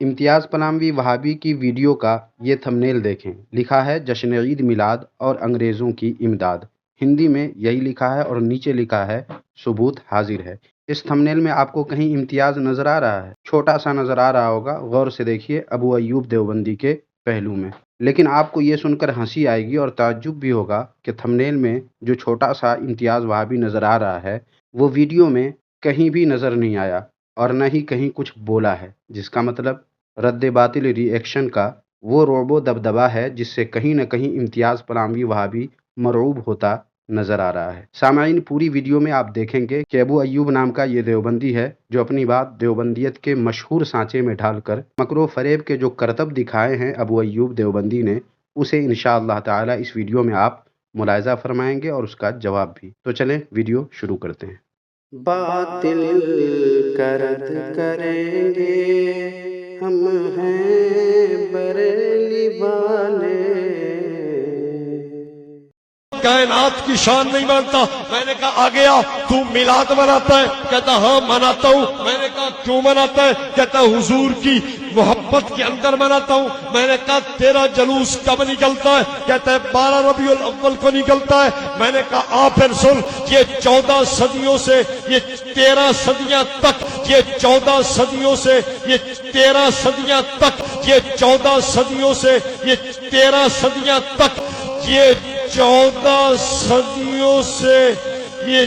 امتیاز پلاموی وہابی کی ویڈیو کا یہ تھمبنیل دیکھیں، لکھا ہے جشن عید میلاد اور انگریزوں کی امداد۔ ہندی میں یہی لکھا ہے اور نیچے لکھا ہے ثبوت حاضر ہے۔ اس تھمبنیل میں آپ کو کہیں امتیاز نظر آ رہا ہے؟ چھوٹا سا نظر آ رہا ہوگا، غور سے دیکھیے ابو ایوب دیوبندی کے پہلو میں۔ لیکن آپ کو یہ سن کر ہنسی آئے گی اور تعجب بھی ہوگا کہ تھمبنیل میں جو چھوٹا سا امتیاز وہابی نظر آ رہا ہے وہ ویڈیو میں کہیں بھی نظر نہیں آیا اور نہ ہی کہیں کچھ بولا ہے، جس کا مطلب رد باطل ری ایکشن کا وہ رعب و دبدبا ہے جس سے کہیں نہ کہیں امتیاز پلاموی وہابی مرعوب ہوتا نظر آ رہا ہے۔ سامعین، پوری ویڈیو میں آپ دیکھیں گے کہ ابو ایوب نام کا یہ دیوبندی ہے جو اپنی بات دیوبندیت کے مشہور سانچے میں ڈھال کر مکر و فریب کے جو کرتب دکھائے ہیں ابو ایوب دیوبندی نے، اسے انشاءاللہ تعالی اس ویڈیو میں آپ ملاحظہ فرمائیں گے اور اس کا جواب بھی۔ تو چلیں ویڈیو شروع کرتے ہیں۔ باطل کا رد کریں گے ہم ہیں بریلی والے۔ کائنات کی شان نہیں مانتا، میں نے کہا آ گیا تو میلاد مناتا ہے؟ کہتا ہاں مناتا ہوں۔ میں نے کہا کیوں مناتا ہے؟ کہتا حضور کی محبت کے اندر مناتا ہوں۔ میں نے کہا تیرا جلوس کب نکلتا ہے؟ کہتا ہے 12 ربیع الاول کو نکلتا ہے۔ میں نے کہا آ پھر سن، یہ 14 صدیوں سے، یہ 13 صدیاں تک، یہ 14 صدیوں سے، یہ 13 صدیاں تک، یہ 14 صدیوں سے، یہ 13 صدیاں تک، یہ 14 صدیوں سے، یہ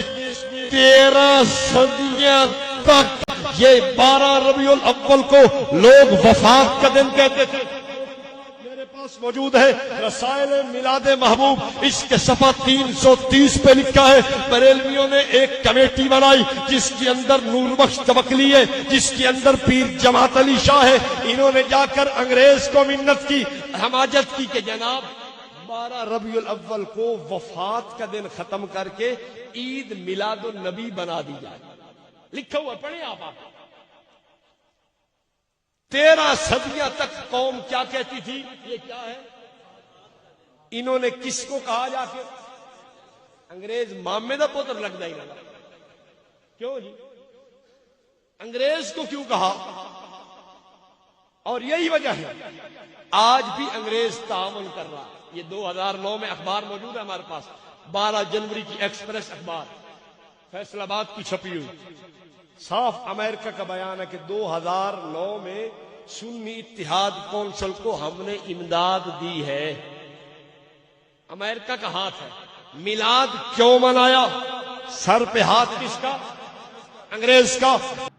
13 صدیاں تک، یہ 12 ربیع الاول کو لوگ وفات کا دن کہتے تھے۔ میرے پاس موجود ہے رسائل میلاد محبوب، اس کے صفحہ 330 پہ لکھا ہے بریلویوں نے ایک کمیٹی بنائی جس کے اندر نور بخش توکلی ہے، جس کے اندر پیر جماعت علی شاہ ہے۔ انہوں نے جا کر انگریز کو منت کی، حماجت کی کہ جناب 12 ربیع الاول کو وفات کا دن ختم کر کے عید میلاد النبی بنا دی جائے۔ لکھا ہوا پڑھیں آپ۔ 13 صدیاں تک قوم کیا کہتی تھی؟ یہ کیا ہے؟ انہوں نے کس کو کہا جا کے؟ انگریز مامے دا پتر لگتا ہی لگا۔ کیوں جی؟ انگریز کو کیوں کہا؟ اور یہی وجہ ہے آج بھی انگریز تعاون کر رہا ہے۔ یہ 2009 میں اخبار موجود ہے ہمارے پاس، 12 جنوری کی ایکسپریس اخبار، فیصل آباد کی چھپی ہوئی، صاف امریکہ کا بیان ہے کہ 2009 میں سنی اتحاد کونسل کو ہم نے امداد دی ہے۔ امریکہ کا ہاتھ ہے۔ میلاد کیوں منایا؟ سر پہ ہاتھ کس کا؟ انگریز کا۔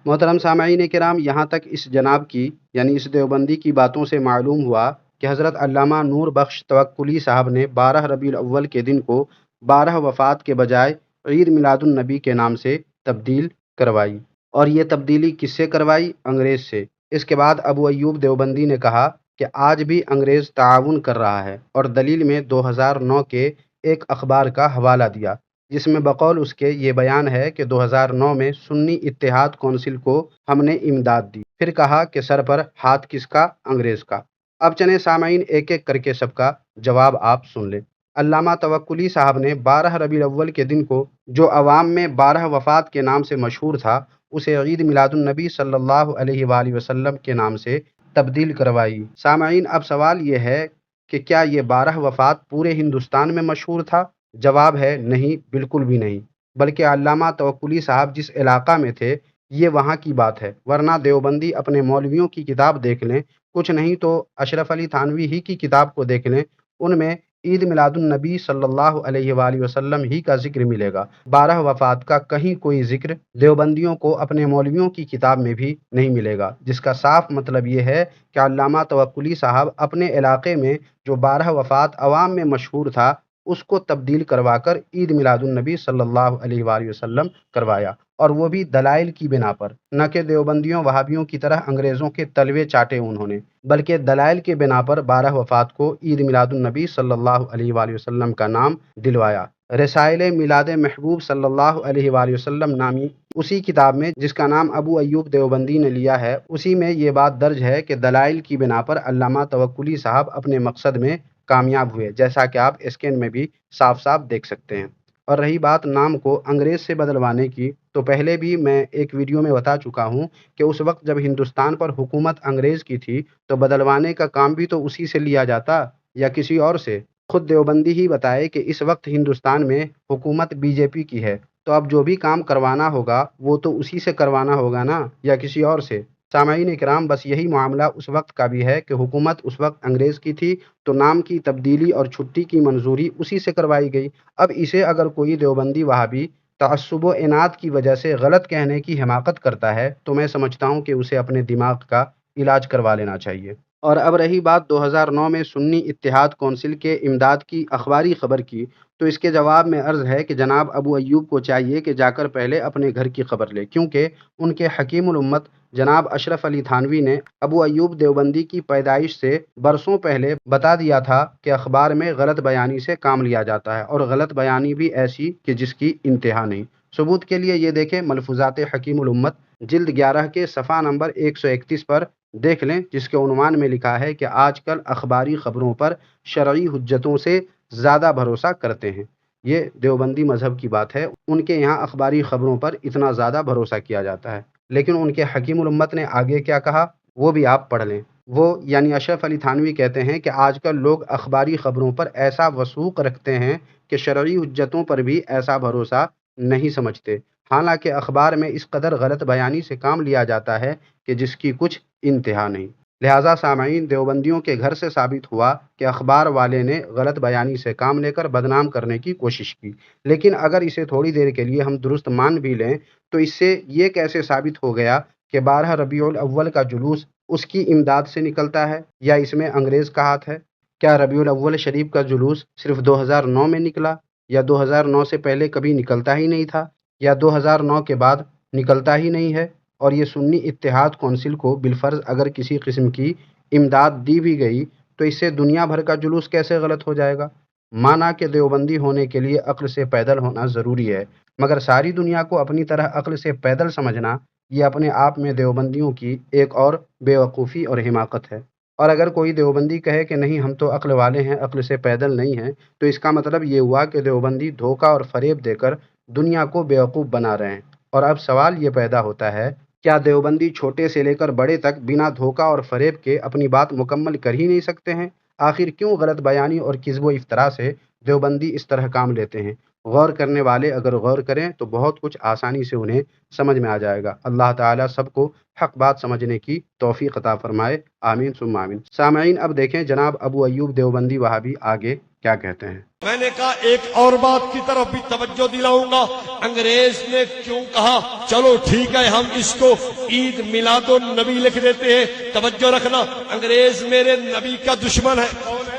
محترم سامعین کرام، یہاں تک اس جناب کی یعنی اس دیوبندی کی باتوں سے معلوم ہوا کہ حضرت علامہ نور بخش توکلی صاحب نے 12 ربیع الاول کے دن کو 12 وفات کے بجائے عید میلاد النبی کے نام سے تبدیل کروائی، اور یہ تبدیلی کس سے کروائی؟ انگریز سے۔ اس کے بعد ابو ایوب دیوبندی نے کہا کہ آج بھی انگریز تعاون کر رہا ہے، اور دلیل میں 2009 کے ایک اخبار کا حوالہ دیا جس میں بقول اس کے یہ بیان ہے کہ 2009 میں سنی اتحاد کونسل کو ہم نے امداد دی۔ پھر کہا کہ سر پر ہاتھ کس کا؟ انگریز کا۔ اب چلیں سامعین، ایک ایک کر کے سب کا جواب آپ سن لیں۔ علامہ توکلی صاحب نے 12 ربیع الاول کے دن کو جو عوام میں 12 وفات کے نام سے مشہور تھا اسے عید میلاد النبی صلی اللہ علیہ وآلہ وسلم کے نام سے تبدیل کروائی۔ سامعین، اب سوال یہ ہے کہ کیا یہ 12 وفات پورے ہندوستان میں مشہور تھا؟ جواب ہے نہیں، بالکل بھی نہیں، بلکہ علامہ توکلی صاحب جس علاقہ میں تھے یہ وہاں کی بات ہے، ورنہ دیوبندی اپنے مولویوں کی کتاب دیکھ لیں، کچھ نہیں تو اشرف علی تھانوی ہی کی کتاب کو دیکھ لیں، ان میں عید میلاد النبی صلی اللہ علیہ وآلہ وسلم ہی کا ذکر ملے گا۔ 12 وفات کا کہیں کوئی ذکر دیوبندیوں کو اپنے مولویوں کی کتاب میں بھی نہیں ملے گا، جس کا صاف مطلب یہ ہے کہ علامہ توکلی صاحب اپنے علاقے میں جو 12 وفات عوام میں مشہور تھا اس کو تبدیل کروا کر عید میلاد النبی صلی اللہ علیہ وآلہ وسلم کروایا، اور وہ بھی دلائل کی بنا پر، نہ کہ دیوبندیوں وہابیوں کی طرح انگریزوں کے تلوے چاٹے انہوں نے، بلکہ دلائل کے بنا پر 12 وفات کو عید میلاد النبی صلی اللہ علیہ وآلہ وسلم کا نام دلوایا۔ رسائل میلاد محبوب صلی اللہ علیہ وآلہ وسلم نامی اسی کتاب میں جس کا نام ابو ایوب دیوبندی نے لیا ہے، اسی میں یہ بات درج ہے کہ دلائل کی بنا پر علامہ توکلی صاحب اپنے مقصد میں کامیاب ہوئے، جیسا کہ آپ اسکرین میں بھی صاف صاف دیکھ سکتے ہیں۔ اور رہی بات نام کو انگریز سے بدلوانے کی، تو پہلے بھی میں ایک ویڈیو میں بتا چکا ہوں کہ اس وقت جب ہندوستان پر حکومت انگریز کی تھی تو بدلوانے کا کام بھی تو اسی سے لیا جاتا یا کسی اور سے۔ خود دیوبندی ہی بتائے کہ اس وقت ہندوستان میں حکومت بی جے پی کی ہے، تو اب جو بھی کام کروانا ہوگا وہ تو اسی سے کروانا ہوگا نا، یا کسی اور سے۔ سامعین کرام، بس یہی معاملہ اس وقت کا بھی ہے کہ حکومت اس وقت انگریز کی تھی تو نام کی تبدیلی اور چھٹی کی منظوری اسی سے کروائی گئی۔ اب اسے اگر کوئی دیوبندی وہابی تعصب و عناد کی وجہ سے غلط کہنے کی حماقت کرتا ہے تو میں سمجھتا ہوں کہ اسے اپنے دماغ کا علاج کروا لینا چاہیے۔ اور اب رہی بات 2009 میں سنی اتحاد کونسل کے امداد کی اخباری خبر کی، تو اس کے جواب میں عرض ہے کہ جناب ابو ایوب کو چاہیے کہ جا کر پہلے اپنے گھر کی خبر لے، کیونکہ ان کے حکیم الامت جناب اشرف علی تھانوی نے ابو ایوب دیوبندی کی پیدائش سے برسوں پہلے بتا دیا تھا کہ اخبار میں غلط بیانی سے کام لیا جاتا ہے، اور غلط بیانی بھی ایسی کہ جس کی انتہا نہیں۔ ثبوت کے لیے یہ دیکھیں ملفوظات حکیم الامت جلد 11 کے صفحہ نمبر 131 پر دیکھ لیں، جس کے عنوان میں لکھا ہے کہ آج کل اخباری خبروں پر شرعی حجتوں سے زیادہ بھروسہ کرتے ہیں۔ یہ دیوبندی مذہب کی بات ہے، ان کے یہاں اخباری خبروں پر اتنا زیادہ بھروسہ کیا جاتا ہے، لیکن ان کے حکیم الامت نے آگے کیا کہا وہ بھی آپ پڑھ لیں۔ وہ یعنی اشرف علی تھانوی کہتے ہیں کہ آج کل لوگ اخباری خبروں پر ایسا وثوق رکھتے ہیں کہ شرعی حجتوں پر بھی ایسا بھروسہ نہیں سمجھتے، حالانکہ اخبار میں اس قدر غلط بیانی سے کام لیا جاتا ہے کہ جس کی کچھ انتہا نہیں۔ لہٰذا سامعین، دیوبندیوں کے گھر سے ثابت ہوا کہ اخبار والے نے غلط بیانی سے کام لے کر بدنام کرنے کی کوشش کی، لیکن اگر اسے تھوڑی دیر کے لیے ہم درست مان بھی لیں تو اس سے یہ کیسے ثابت ہو گیا کہ 12 ربیع الاول کا جلوس اس کی امداد سے نکلتا ہے یا اس میں انگریز کا ہاتھ ہے؟ کیا ربیع الاول شریف کا جلوس صرف 2009 میں نکلا، یا 2009 سے پہلے کبھی نکلتا ہی نہیں تھا، یا 2009 کے بعد نکلتا ہی نہیں ہے؟ اور یہ سنی اتحاد کونسل کو بالفرض اگر کسی قسم کی امداد دی بھی گئی تو اس سے دنیا بھر کا جلوس کیسے غلط ہو جائے گا؟ مانا کہ دیوبندی ہونے کے لیے عقل سے پیدل ہونا ضروری ہے، مگر ساری دنیا کو اپنی طرح عقل سے پیدل سمجھنا یہ اپنے آپ میں دیوبندیوں کی ایک اور بے وقوفی اور حماقت ہے۔ اور اگر کوئی دیوبندی کہے کہ نہیں ہم تو عقل والے ہیں، عقل سے پیدل نہیں ہیں، تو اس کا مطلب یہ ہوا کہ دیوبندی دھوکہ اور فریب دے کر دنیا کو بیوقوف بنا رہے ہیں۔ اور اب سوال یہ پیدا ہوتا ہے، کیا دیوبندی چھوٹے سے لے کر بڑے تک بنا دھوکہ اور فریب کے اپنی بات مکمل کر ہی نہیں سکتے ہیں؟ آخر کیوں غلط بیانی اور کذب و افطرا سے دیوبندی اس طرح کام لیتے ہیں؟ غور کرنے والے اگر غور کریں تو بہت کچھ آسانی سے انہیں سمجھ میں آ جائے گا۔ اللہ تعالیٰ سب کو حق بات سمجھنے کی توفیق عطا فرمائے، آمین ثم آمین۔ سامعین، اب دیکھیں جناب ابو ایوب دیوبندی وہابی آگے کیا کہتے ہیں۔ میں نے کہا ایک اور بات کی طرف بھی توجہ دلاؤں گا، انگریز نے کیوں کہا چلو ٹھیک ہے ہم اس کو عید میلاد النبی لکھ دیتے ہیں۔ توجہ رکھنا، انگریز میرے نبی کا دشمن ہے۔ کون ہے؟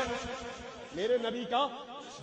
میرے نبی کا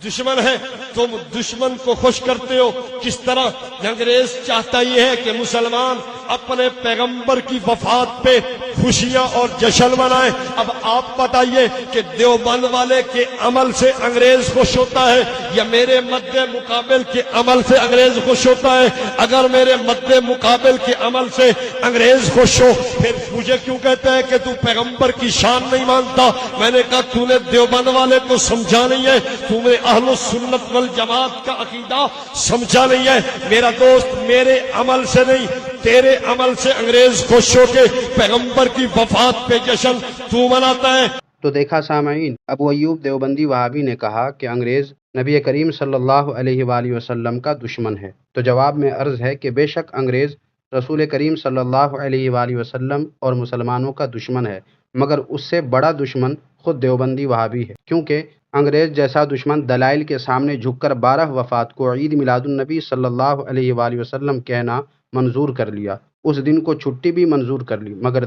دشمن ہے۔ تم دشمن کو خوش کرتے ہو کس طرح؟ انگریز چاہتا یہ ہے کہ مسلمان اپنے پیغمبر کی وفات پہ خوشیاں اور جشن منائیں۔ اب آپ بتائیے کہ دیوبند والے کے عمل سے انگریز خوش ہوتا ہے یا میرے مد مقابل کے عمل سے انگریز خوش ہوتا ہے؟ اگر میرے مد مقابل کے عمل سے انگریز خوش ہو پھر مجھے کیوں کہتا ہے کہ تو پیغمبر کی شان نہیں مانتا؟ میں نے کہا تو نے دیوبند والے کو سمجھا نہیں ہے، تو نے اہل السنت والجماعت کا عقیدہ سمجھا نہیں ہے۔ میرا دوست، میرے عمل سے نہیں تیرے عمل سے انگریز خوش ہو کے پیغمبر کی وفات پہ جشن تو مناتا ہے۔ تو دیکھا سامعین، ابو ایوب دیوبندی وہابی نے کہا کہ انگریز نبی کریم صلی اللہ علیہ وآلہ وسلم کا دشمن ہے، تو جواب میں عرض ہے کہ بے شک انگریز رسول کریم صلی اللہ علیہ وآلہ وسلم اور مسلمانوں کا دشمن ہے، مگر اس سے بڑا دشمن خود دیوبندی وہابی ہے، کیونکہ انگریز جیسا دشمن دلائل کے سامنے جھک کر 12 وفات کو عید میلاد النبی صلی اللہ علیہ وآلہ وسلم کہنا منظور کر لیا، اس دن کو چھٹی بھی منظور کر لی، مگر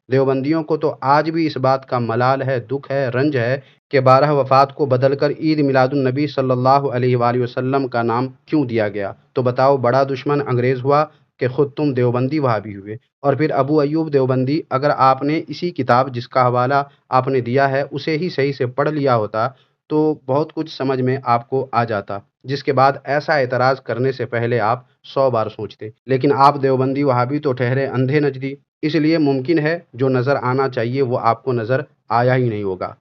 دیوبندیوں کو تو آج بھی اس بات کا ملال ہے، دکھ ہے، رنج ہے کہ 12 وفات کو بدل کر عید میلاد النبی صلی اللہ علیہ وآلہ وسلم کا نام کیوں دیا گیا؟ تو بتاؤ، بڑا دشمن انگریز ہوا کہ خود تم دیوبندی وہابی ہوئے؟ اور پھر ابو ایوب دیوبندی، اگر آپ نے اسی کتاب جس کا حوالہ آپ نے دیا ہے اسے ہی صحیح سے پڑھ لیا ہوتا تو بہت کچھ سمجھ میں آپ کو آ جاتا، جس کے بعد ایسا اعتراض کرنے سے پہلے آپ 100 بار سوچتے، لیکن آپ دیوبندی وہابی تو ٹھہرے اندھے نجدی، اس لیے ممکن ہے جو نظر آنا چاہیے وہ آپ کو نظر آیا ہی نہیں ہوگا۔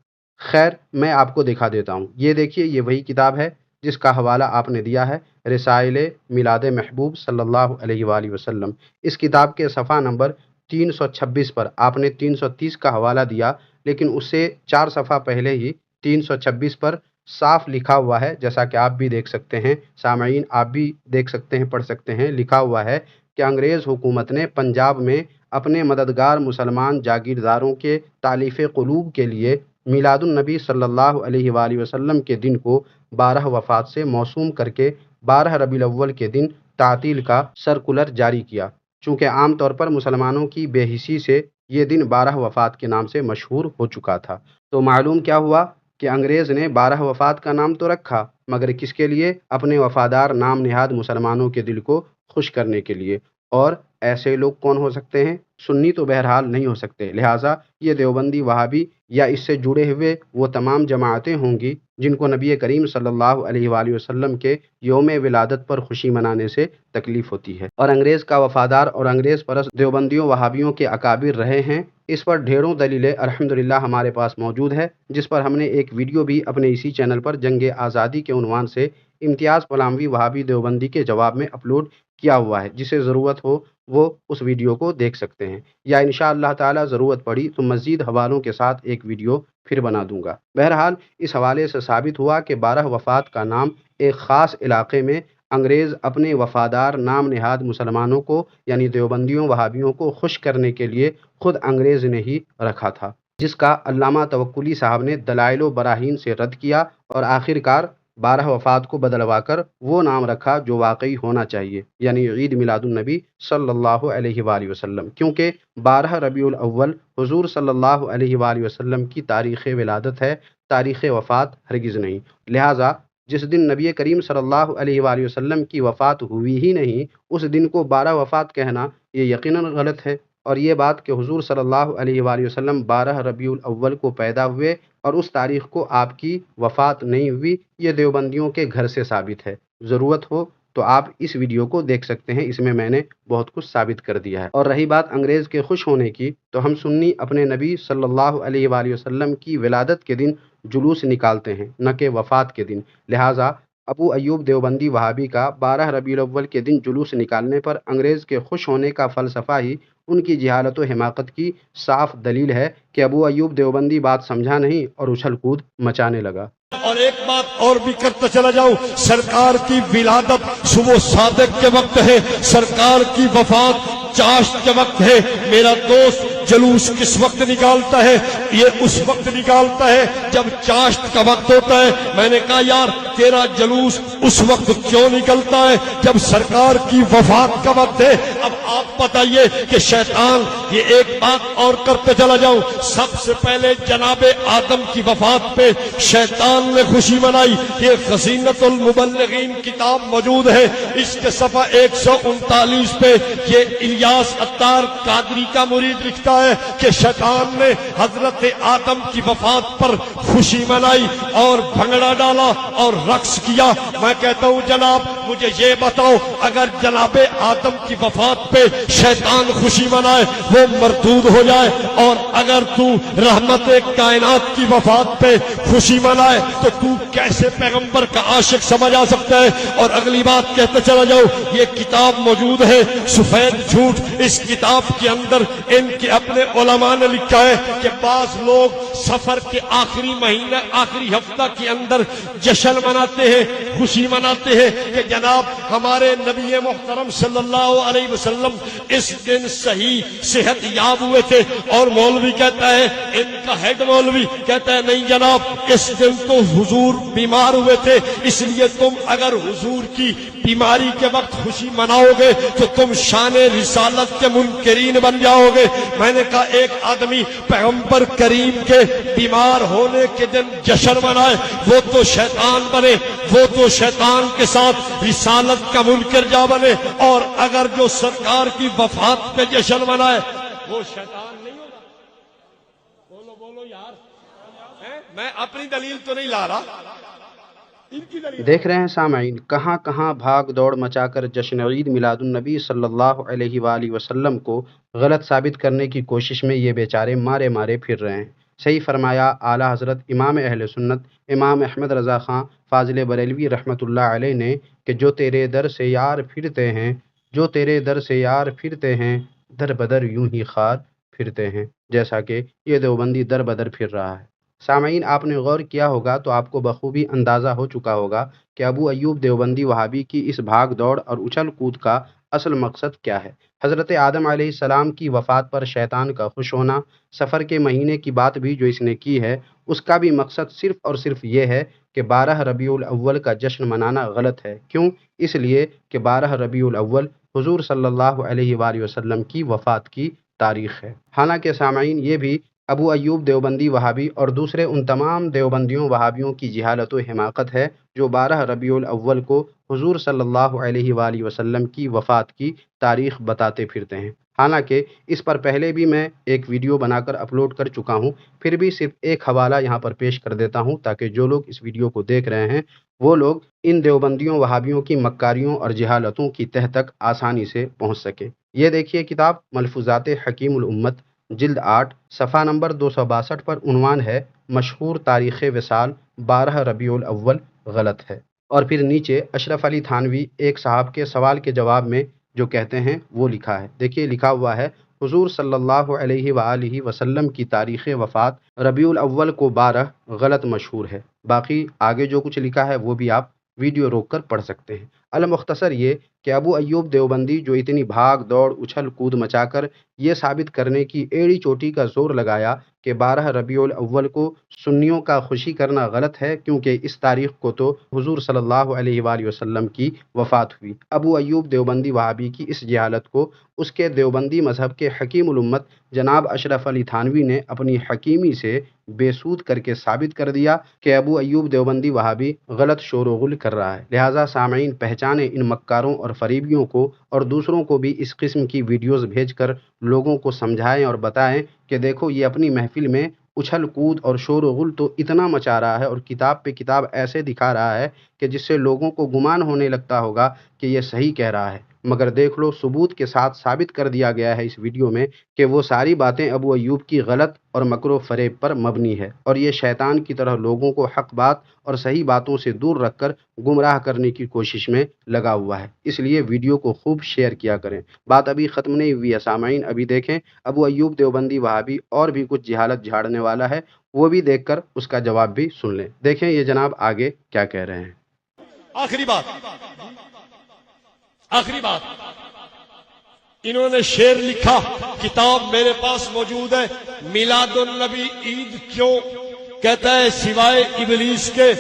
خیر، میں آپ کو دکھا دیتا ہوں، یہ دیکھیے، یہ وہی کتاب ہے جس کا حوالہ آپ نے دیا ہے رسائل میلاد محبوب صلی اللہ علیہ وآلہ وسلم۔ اس کتاب کے صفحہ نمبر 326 پر آپ نے 330 کا حوالہ دیا، لیکن اس سے 4 صفحہ پہلے ہی 326 پر صاف لکھا ہوا ہے، جیسا کہ آپ بھی دیکھ سکتے ہیں، سامعین آپ بھی دیکھ سکتے ہیں، پڑھ سکتے ہیں، لکھا ہوا ہے کہ انگریز حکومت نے پنجاب میں اپنے مددگار مسلمان جاگیرداروں کے تالیف قلوب کے لیے میلاد النبی صلی اللہ علیہ وآلہ وسلم کے دن کو 12 وفات سے موسوم کر کے 12 ربیع الاول کے دن تعطیل کا سرکولر جاری کیا، چونکہ عام طور پر مسلمانوں کی بے حسی سے یہ دن 12 وفات کے نام سے مشہور ہو چکا تھا۔ تو معلوم کیا ہوا کہ انگریز نے 12 وفات کا نام تو رکھا، مگر کس کے لیے؟ اپنے وفادار نام نہاد مسلمانوں کے دل کو خوش کرنے کے لیے۔ اور ایسے لوگ کون ہو سکتے ہیں؟ سنی تو بہرحال نہیں ہو سکتے، لہٰذا یہ دیوبندی وہابی یا اس سے جڑے ہوئے وہ تمام جماعتیں ہوں گی جن کو نبی کریم صلی اللہ علیہ وآلہ وسلم کے یوم ولادت پر خوشی منانے سے تکلیف ہوتی ہے، اور انگریز کا وفادار اور انگریز پرست دیوبندیوں وہابیوں کے اکابر رہے ہیں۔ اس پر ڈھیروں دلیلیں الحمدللہ ہمارے پاس موجود ہے، جس پر ہم نے ایک ویڈیو بھی اپنے اسی چینل پر جنگ آزادی کے عنوان سے امتیاز پلاموی وہابی دیوبندی کے جواب میں اپلوڈ کیا ہوا ہے۔ جسے ضرورت ہو وہ اس ویڈیو کو دیکھ سکتے ہیں، یا انشاءاللہ تعالی ضرورت پڑی تو مزید حوالوں کے ساتھ ایک ویڈیو پھر بنا دوں گا۔ بہرحال اس حوالے سے ثابت ہوا کہ 12 وفات کا نام ایک خاص علاقے میں انگریز اپنے وفادار نام نہاد مسلمانوں کو یعنی دیوبندیوں وہابیوں کو خوش کرنے کے لیے خود انگریز نے ہی رکھا تھا، جس کا علامہ توکلی صاحب نے دلائل و براہین سے رد کیا اور آخر کار 12 وفات کو بدلوا کر وہ نام رکھا جو واقعی ہونا چاہیے، یعنی عید میلاد النبی صلی اللہ علیہ وآلہ وسلم، کیونکہ 12 ربیع الاول حضور صلی اللہ علیہ وآلہ وسلم کی تاریخ ولادت ہے، تاریخ وفات ہرگز نہیں۔ لہٰذا جس دن نبی کریم صلی اللہ علیہ وآلہ وسلم کی وفات ہوئی ہی نہیں، اس دن کو 12 وفات کہنا یہ یقیناً غلط ہے۔ اور یہ بات کہ حضور صلی اللہ علیہ وآلہ وسلم 12 ربیع الاول کو پیدا ہوئے اور اس تاریخ کو آپ کی وفات نہیں ہوئی، یہ دیوبندیوں کے گھر سے ثابت ہے۔ ضرورت ہو تو آپ اس ویڈیو کو دیکھ سکتے ہیں، اس میں میں نے بہت کچھ ثابت کر دیا ہے۔ اور رہی بات انگریز کے خوش ہونے کی، تو ہم سنی اپنے نبی صلی اللہ علیہ وآلہ وسلم کی ولادت کے دن جلوس نکالتے ہیں، نہ کہ وفات کے دن۔ لہٰذا ابو ایوب دیوبندی وہابی کا 12 ربیع الاول کے دن جلوس نکالنے پر انگریز کے خوش ہونے کا فلسفہ ہی ان کی جہالت و حماقت کی صاف دلیل ہے کہ ابو ایوب دیوبندی بات سمجھا نہیں اور اچھل کود مچانے لگا۔ اور ایک بات اور بھی کرتا چلا جاؤں، سرکار کی ولادت صبح صادق کے وقت ہے، سرکار کی وفات چاشت کے وقت ہے۔ میرا دوست جلوس کس وقت نکالتا ہے؟ یہ اس وقت نکالتا ہے جب چاشت کا وقت ہوتا ہے۔ میں نے کہا یار تیرا جلوس اس وقت کیوں نکلتا ہے جب سرکار کی وفات کا وقت ہے؟ اب آپ بتائیے کہ شیطان، یہ ایک بات اور کرتے چلا جاؤں، سب سے پہلے جناب آدم کی وفات پہ شیطان نے خوشی منائی۔ یہ خزینۃ المبلغین کتاب موجود ہے، اس کے صفحہ 139 پہ یہ الیاس عطار قادری کا مرید لکھتا ہے کہ شیطان نے حضرت آدم کی وفات پر خوشی منائی اور بھنگڑا ڈالا اور رقص کیا۔ میں کہتا ہوں جناب مجھے یہ بتاؤ، اگر جناب آدم کی وفات پہ شیطان خوشی منائے وہ مردود ہو جائے، اور اگر تو رحمت کائنات کی وفات پہ خوشی منائے تو کیسے پیغمبر کا عاشق سمجھ آ سکتا ہے؟ اور اگلی بات کہتے چلا جاؤ، یہ کتاب موجود ہے سفید جھوٹ، اس کتاب کے اندر ان کے اپنے علماء نے لکھا ہے کہ بعض لوگ سفر کے آخری مہینہ آخری ہفتہ کے اندر جشن مناتے ہیں، خوشی مناتے ہیں کہ جناب ہمارے نبی محترم صلی اللہ علیہ وسلم اس دن صحیح صحت یاب ہوئے تھے، اور مولوی کہتا ہے، ان کا ہیڈ مولوی کہتا ہے نہیں جناب اس دن تو حضور بیمار ہوئے تھے، اس لیے تم اگر حضور کی بیماری کے وقت خوشی مناؤ گے تو تم شان رسالت کے منکرین بن جاؤ گے۔ میں نے کہا ایک آدمی پیغمبر کریم کے بیمار ہونے کے دن جشن منائے وہ تو شیطان بنے، وہ تو شیطان کے ساتھ رسالت کا منکر جا بنے، اور اگر جو سرکار کی وفات پہ جشن منائے وہ شیطان نہیں ہوگا؟ بولو بولو یار، میں اپنی دلیل تو نہیں لا رہا، ان کی دلیل۔ دیکھ رہے ہیں سامعین، کہاں کہاں بھاگ دوڑ مچا کر جشن عید میلاد النبی صلی اللہ علیہ وآلہ وسلم کو غلط ثابت کرنے کی کوشش میں یہ بیچارے مارے مارے پھر رہے ہیں۔ صحیح فرمایا اعلیٰ حضرت امام اہل سنت امام احمد رضا خان فاضل بریلوی رحمۃ اللہ علیہ نے کہ جو تیرے در سے یار پھرتے ہیں، جو تیرے در سے یار پھرتے ہیں، در بدر یوں ہی خار پھرتے ہیں، جیسا کہ یہ دیوبندی در بدر پھر رہا ہے۔ سامعین، آپ نے غور کیا ہوگا تو آپ کو بخوبی اندازہ ہو چکا ہوگا کہ ابو ایوب دیوبندی وہابی کی اس بھاگ دوڑ اور اچھل کود کا اصل مقصد کیا ہے۔ حضرت آدم علیہ السلام کی وفات پر شیطان کا خوش ہونا، سفر کے مہینے کی بات بھی جو اس نے کی ہے، اس کا بھی مقصد صرف اور صرف یہ ہے کہ 12 ربیع الاول کا جشن منانا غلط ہے۔ کیوں؟ اس لیے کہ 12 ربیع الاول حضور صلی اللہ علیہ وآلہ وسلم کی وفات کی تاریخ ہے۔ حالانکہ سامعین، یہ بھی ابو ایوب دیوبندی وہابی اور دوسرے ان تمام دیوبندیوں وہابیوں کی جہالت و حماقت ہے جو 12 ربیع الاول کو حضور صلی اللہ علیہ وآلہ وسلم کی وفات کی تاریخ بتاتے پھرتے ہیں۔ حالانکہ اس پر پہلے بھی میں ایک ویڈیو بنا کر اپلوڈ کر چکا ہوں، پھر بھی صرف ایک حوالہ یہاں پر پیش کر دیتا ہوں تاکہ جو لوگ اس ویڈیو کو دیکھ رہے ہیں وہ لوگ ان دیوبندیوں وہابیوں کی مکاریوں اور جہالتوں کی تہ تک آسانی سے پہنچ سکے۔ یہ دیکھیے کتاب ملفوظات حکیم الامت جلد 8 صفحہ نمبر 262 پر عنوان ہے مشہور تاریخ وصال 12 ربیع الاول غلط ہے، اور پھر نیچے اشرف علی تھانوی ایک صاحب کے سوال کے جواب میں جو کہتے ہیں وہ لکھا ہے۔ دیکھیے لکھا ہوا ہے حضور صلی اللہ علیہ وآلہ وسلم کی تاریخ وفات ربیع الاول کو 12 غلط مشہور ہے۔ باقی آگے جو کچھ لکھا ہے وہ بھی آپ ویڈیو روک کر پڑھ سکتے ہیں۔ المختصر یہ کہ ابو ایوب دیوبندی جو اتنی بھاگ دوڑ اچھل کود مچا کر یہ ثابت کرنے کی ایڑی چوٹی کا زور لگایا کہ 12 ربیع الاول کو سنیوں کا خوشی کرنا غلط ہے کیونکہ اس تاریخ کو تو حضور صلی اللہ علیہ وآلہ وسلم کی وفات ہوئی۔ ابو ایوب دیوبندی وہابی کی اس جہالت کو اس کے دیوبندی مذہب کے حکیم الامت جناب اشرف علی تھانوی نے اپنی حکیمی سے بے سود کر کے ثابت کر دیا کہ ابو ایوب دیوبندی وہابی غلط شور و غل کر رہا ہے۔ لہٰذا سامعین، پہچانیں ان مکاروں اور فریبیوں کو اور دوسروں کو بھی اس قسم کی ویڈیوز بھیج کر لوگوں کو سمجھائیں اور بتائیں کہ دیکھو یہ اپنی محفل میں اچھل کود اور شور و غل تو اتنا مچا رہا ہے اور کتاب پہ کتاب ایسے دکھا رہا ہے کہ جس سے لوگوں کو گمان ہونے لگتا ہوگا کہ یہ صحیح کہہ رہا ہے، مگر دیکھ لو ثبوت کے ساتھ ثابت کر دیا گیا ہے اس ویڈیو میں کہ وہ ساری باتیں ابو ایوب کی غلط اور مکر و فریب پر مبنی ہے، اور یہ شیطان کی طرح لوگوں کو حق بات اور صحیح باتوں سے دور رکھ کر گمراہ کرنے کی کوشش میں لگا ہوا ہے۔ اس لیے ویڈیو کو خوب شیئر کیا کریں۔ بات ابھی ختم نہیں ہوئی ہے سامعین، ابھی دیکھیں ابو ایوب دیوبندی وہابی اور بھی کچھ جہالت جھاڑنے والا ہے، وہ بھی دیکھ کر اس کا جواب بھی سن لیں۔ دیکھیں یہ جناب آگے کیا کہہ رہے ہیں۔ آخری بات انہوں نے شعر لکھا، کتاب میرے پاس موجود ہے، میلاد النبی عید کیوں؟ کہتا ہے سوائے ابلیس کے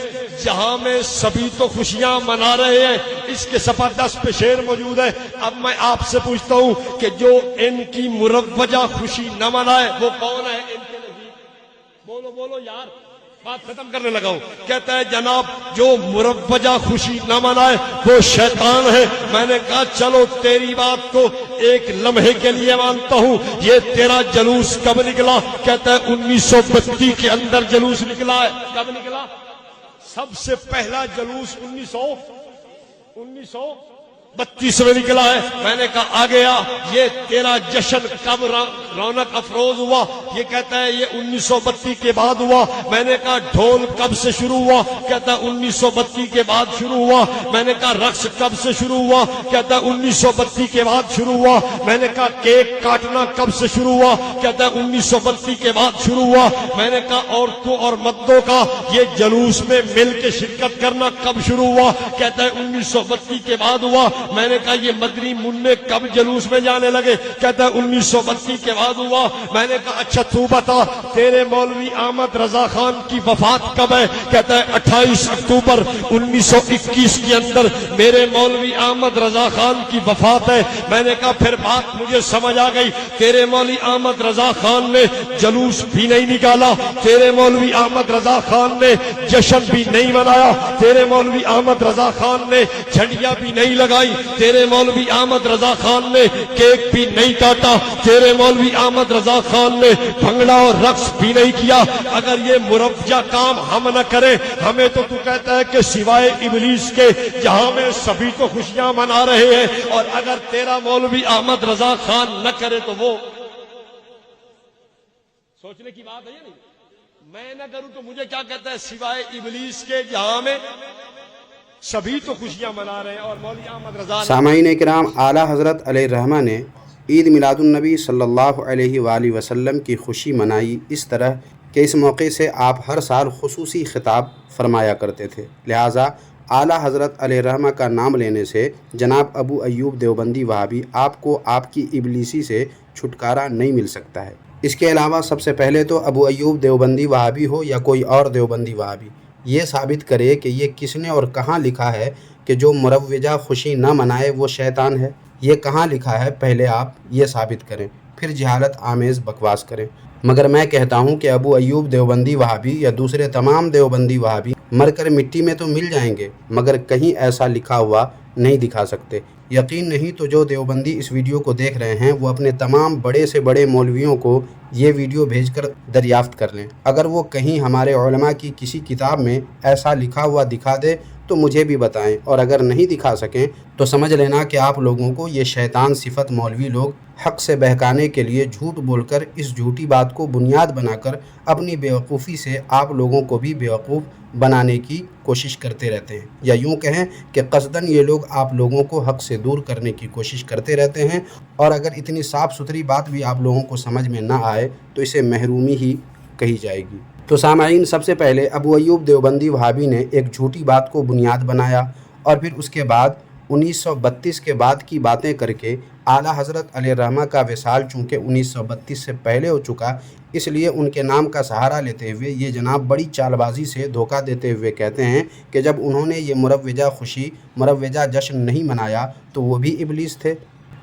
جہاں میں سبھی تو خوشیاں منا رہے ہیں۔ اس کے صفحہ 10 پہ شعر موجود ہے۔ اب میں آپ سے پوچھتا ہوں کہ جو ان کی مروجہ خوشی نہ منائے وہ کون ہے؟ ان کے نزدیک بولو بولو یار، بات ختم کرنے لگا ہوں۔ کہتا ہے جناب جو مروجہ خوشی نہ منائے وہ شیطان ہے۔ میں نے کہا چلو تیری بات کو ایک لمحے کے لیے مانتا ہوں، یہ تیرا جلوس کب نکلا؟ کہتا ہے 1932 کے اندر جلوس نکلا ہے۔ کب نکلا؟ سب سے پہلا جلوس 1932 میں نکلا ہے۔ میں نے کہا آ گیا، یہ تیرا جشن کب رونق افروز ہوا؟ یہ کہتا ہے یہ 1932 کے بعد ہوا۔ میں نے کہا ڈھول کب سے شروع ہوا؟ کہتا ہے 1932 کے بعد شروع ہوا۔ میں نے کہا رقص کب سے شروع ہوا؟ کہتا ہے 1932 کے بعد شروع ہوا۔ میں نے کہا کیک کاٹنا کب سے شروع ہوا؟ کہتا ہے 1932 کے بعد شروع ہوا۔ میں نے کہا عورتوں اور مردوں کا یہ جلوس میں مل کے شرکت کرنا کب شروع ہوا؟ کہتا ہے 1932 کے بعد ہوا۔ میں نے کہا یہ مدنی منع کب جلوس میں جانے لگے؟ کہتا ہے 1932 کے بعد ہوا۔ میں نے کہا اچھا تو بتا تیرے مولوی احمد رضا خان کی وفات کب ہے؟ کہتا ہے 28 اکتوبر 1921 کے اندر میرے مولوی احمد رضا خان کی وفات ہے۔ میں نے کہا پھر بات مجھے سمجھ آ گئی، تیرے مولوی احمد رضا خان نے جلوس بھی نہیں نکالا، تیرے مولوی احمد رضا خان نے جشن بھی نہیں منایا، تیرے مولوی احمد رضا خان نے جھنڈیاں بھی نہیں لگائی، تیرے مولوی احمد رضا خان نے کیک بھی نہیں کاٹا، تیرے مولوی احمد رضا خان نے بھنگڑا اور رقص بھی نہیں کیا۔ اگر یہ مروجہ کام ہم نہ کریں، ہمیں تو کہتا ہے کہ سوائے ابلیس کے جہاں میں سبھی تو خوشیاں منا رہے ہیں، اور اگر تیرا مولوی احمد رضا خان نہ کرے تو وہ سوچنے کی بات ہے یا نہیں؟ میں نہ کروں تو مجھے کیا کہتا ہے سوائے ابلیس کے جہاں میں سبھی تو خوشیاں منا رہے ہیں. اور مولوی احمد رضا سامعین کرام، اعلیٰ حضرت علیہ الرحمہ نے عید میلاد النبی صلی اللہ علیہ وآلہ وسلم کی خوشی منائی اس طرح کہ اس موقع سے آپ ہر سال خصوصی خطاب فرمایا کرتے تھے. لہٰذا اعلیٰ حضرت علیہ الرحمہ کا نام لینے سے جناب ابو ایوب دیوبندی وہابی آپ کو آپ کی ابلیسی سے چھٹکارا نہیں مل سکتا ہے. اس کے علاوہ سب سے پہلے تو ابو ایوب دیوبندی وہابی ہو یا کوئی اور دیوبندی وہابی، یہ ثابت کرے کہ یہ کس نے اور کہاں لکھا ہے کہ جو مروجہ خوشی نہ منائے وہ شیطان ہے. یہ کہاں لکھا ہے پہلے آپ یہ ثابت کریں، پھر جہالت آمیز بکواس کریں. مگر میں کہتا ہوں کہ ابو ایوب دیوبندی وہابی یا دوسرے تمام دیوبندی وہابی مر کر مٹی میں تو مل جائیں گے مگر کہیں ایسا لکھا ہوا نہیں دکھا سکتے. یقین نہیں تو جو دیوبندی اس ویڈیو کو دیکھ رہے ہیں وہ اپنے تمام بڑے سے بڑے مولویوں کو یہ ویڈیو بھیج کر دریافت کر لیں. اگر وہ کہیں ہمارے علماء کی کسی کتاب میں ایسا لکھا ہوا دکھا دے تو مجھے بھی بتائیں، اور اگر نہیں دکھا سکیں تو سمجھ لینا کہ آپ لوگوں کو یہ شیطان صفت مولوی لوگ حق سے بہکانے کے لیے جھوٹ بول کر اس جھوٹی بات کو بنیاد بنا کر اپنی بیوقوفی سے آپ لوگوں کو بھی بیوقوف بنانے کی کوشش کرتے رہتے ہیں، یا یوں کہیں کہ قصداً یہ لوگ آپ لوگوں کو حق سے دور کرنے کی کوشش کرتے رہتے ہیں. اور اگر اتنی صاف ستھری بات بھی آپ لوگوں کو سمجھ میں نہ آئے تو اسے محرومی ہی کہی جائے گی. تو سامعین، سب سے پہلے ابو ایوب دیوبندی وہابی نے ایک جھوٹی بات کو بنیاد بنایا اور پھر اس کے بعد 1932 کے بعد کی باتیں کر کے اعلیٰ حضرت علیہ الرحمہ کا وصال چونکہ 1932 سے پہلے ہو چکا، اس لیے ان کے نام کا سہارا لیتے ہوئے یہ جناب بڑی چال بازی سے دھوکہ دیتے ہوئے کہتے ہیں کہ جب انہوں نے یہ مروجہ خوشی، مروجہ جشن نہیں منایا تو وہ بھی ابلیس تھے.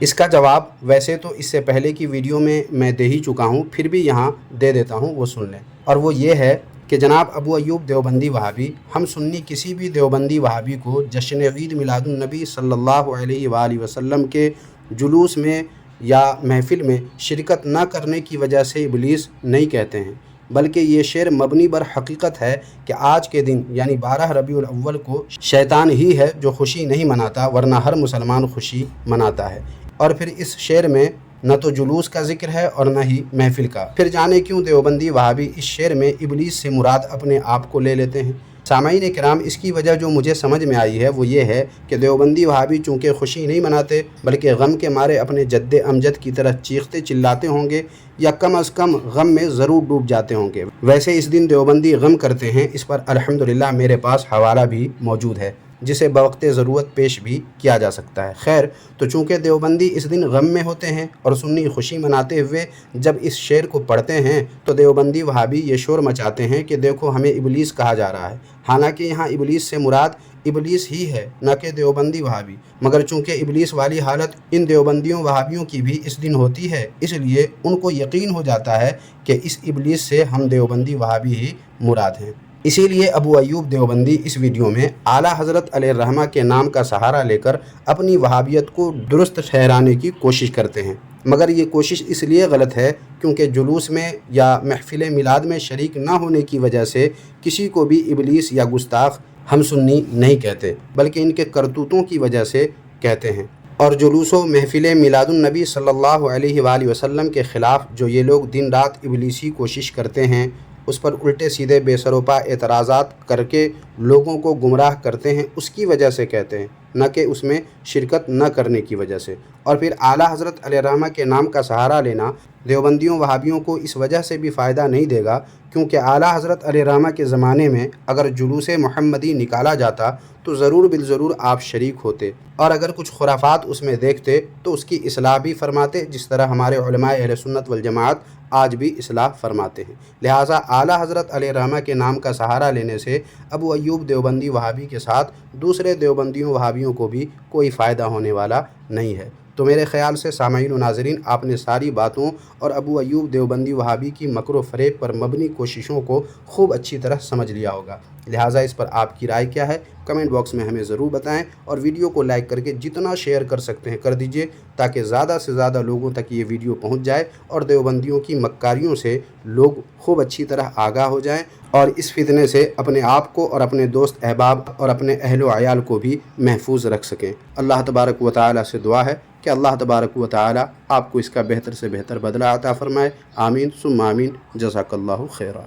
اس کا جواب ویسے تو اس سے پہلے کی ویڈیو میں دے ہی چکا ہوں، پھر بھی یہاں دے دیتا ہوں، وہ سن لیں. اور وہ یہ ہے کہ جناب ابو ایوب دیوبندی وہابی، ہم سنی کسی بھی دیوبندی وہابی کو جشن عید میلاد النبی صلی اللہ علیہ وآلہ وسلم کے جلوس میں یا محفل میں شرکت نہ کرنے کی وجہ سے ابلیس نہیں کہتے ہیں، بلکہ یہ شعر مبنی بر حقیقت ہے کہ آج کے دن یعنی 12 ربیع الاول کو شیطان ہی ہے جو خوشی نہیں مناتا، ورنہ ہر مسلمان خوشی مناتا ہے. اور پھر اس شعر میں نہ تو جلوس کا ذکر ہے اور نہ ہی محفل کا. پھر جانے کیوں دیوبندی وہابی اس شعر میں ابلیس سے مراد اپنے آپ کو لے لیتے ہیں. سامعین کرام، اس کی وجہ جو مجھے سمجھ میں آئی ہے وہ یہ ہے کہ دیوبندی وہابی چونکہ خوشی نہیں مناتے بلکہ غم کے مارے اپنے جد امجد کی طرح چیختے چلاتے ہوں گے، یا کم از کم غم میں ضرور ڈوب جاتے ہوں گے. ویسے اس دن دیوبندی غم کرتے ہیں، اس پر الحمدللہ میرے پاس حوالہ بھی موجود ہے جسے بوقت ضرورت پیش بھی کیا جا سکتا ہے. خیر، تو چونکہ دیوبندی اس دن غم میں ہوتے ہیں اور سنی خوشی مناتے ہوئے جب اس شعر کو پڑھتے ہیں تو دیوبندی وہابی یہ شور مچاتے ہیں کہ دیکھو ہمیں ابلیس کہا جا رہا ہے. حالانکہ یہاں ابلیس سے مراد ابلیس ہی ہے، نہ کہ دیوبندی وہابی. مگر چونکہ ابلیس والی حالت ان دیوبندیوں وہابیوں کی بھی اس دن ہوتی ہے، اس لیے ان کو یقین ہو جاتا ہے کہ اس ابلیس سے ہم دیوبندی وہابی ہی مراد ہیں. اسی لیے ابو ایوب دیوبندی اس ویڈیو میں اعلیٰ حضرت علیہ الرحمہ کے نام کا سہارا لے کر اپنی وہابیت کو درست ٹھہرانے کی کوشش کرتے ہیں. مگر یہ کوشش اس لیے غلط ہے کیونکہ جلوس میں یا محفل میلاد میں شریک نہ ہونے کی وجہ سے کسی کو بھی ابلیس یا گستاخ ہم سنی نہیں کہتے، بلکہ ان کے کرتوتوں کی وجہ سے کہتے ہیں. اور جلوس و محفل میلاد النبی صلی اللہ علیہ وآلہ وسلم کے خلاف جو یہ لوگ دن رات ابلیسی کوشش کرتے ہیں، اس پر الٹے سیدھے بے سروپا اعتراضات کر کے لوگوں کو گمراہ کرتے ہیں، اس کی وجہ سے کہتے ہیں، نہ کہ اس میں شرکت نہ کرنے کی وجہ سے. اور پھر اعلیٰ حضرت علیہ الرحمہ کے نام کا سہارا لینا دیوبندیوں وہابیوں کو اس وجہ سے بھی فائدہ نہیں دے گا کیونکہ اعلیٰ حضرت علیہ الرحمہ کے زمانے میں اگر جلوس محمدی نکالا جاتا تو ضرور بالضرور آپ شریک ہوتے، اور اگر کچھ خرافات اس میں دیکھتے تو اس کی اصلاح بھی فرماتے، جس طرح ہمارے علماء اہل سنت والجماعت آج بھی اصلاح فرماتے ہیں. لہٰذا اعلیٰ حضرت علیہ الرحمہ کے نام کا سہارا لینے سے ابو ایوب دیوبندی وہابی کے ساتھ دوسرے دیوبندیوں وہابیوں کو بھی کوئی فائدہ ہونے والا نہیں ہے. تو میرے خیال سے سامعین و ناظرین، آپ نے ساری باتوں اور ابو ایوب دیوبندی وہابی کی مکر و فریب پر مبنی کوششوں کو خوب اچھی طرح سمجھ لیا ہوگا. لہٰذا اس پر آپ کی رائے کیا ہے کمنٹ باکس میں ہمیں ضرور بتائیں، اور ویڈیو کو لائک کر کے جتنا شیئر کر سکتے ہیں کر دیجئے تاکہ زیادہ سے زیادہ لوگوں تک یہ ویڈیو پہنچ جائے اور دیوبندیوں کی مکاریوں سے لوگ خوب اچھی طرح آگاہ ہو جائیں اور اس فتنے سے اپنے آپ کو اور اپنے دوست احباب اور اپنے اہل و عیال کو بھی محفوظ رکھ سکیں. اللہ تبارک و تعالی سے دعا ہے کہ اللہ تبارک و تعالی آپ کو اس کا بہتر سے بہتر بدلہ عطا فرمائے. آمین ثم آمین. جزاک اللہ خیرا.